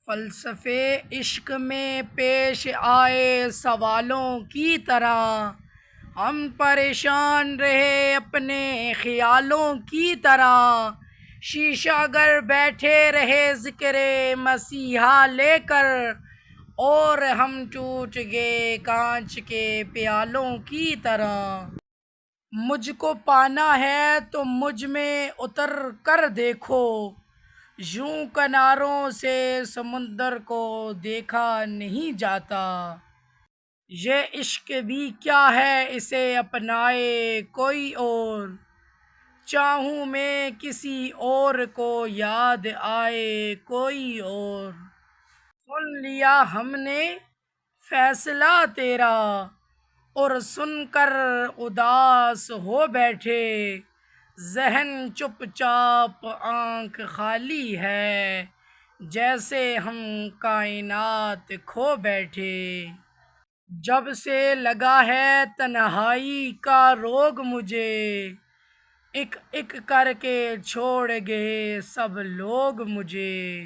فلسفے عشق میں پیش آئے سوالوں کی طرح، ہم پریشان رہے اپنے خیالوں کی طرح، شیشہ گر بیٹھے رہے ذکر مسیحا لے کر، اور ہم ٹوٹ گئے کانچ کے پیالوں کی طرح۔ مجھ کو پانا ہے تو مجھ میں اتر کر دیکھو، یوں کناروں سے سمندر کو دیکھا نہیں جاتا۔ یہ عشق بھی کیا ہے اسے اپنائے کوئی اور، چاہوں میں کسی اور کو یاد آئے کوئی اور۔ سن لیا ہم نے فیصلہ تیرا، اور سن کر اداس ہو بیٹھے، ذہن چپ چاپ آنکھ خالی ہے، جیسے ہم کائنات کھو بیٹھے۔ جب سے لگا ہے تنہائی کا روگ مجھے، ایک ایک کر کے چھوڑ گئے سب لوگ مجھے۔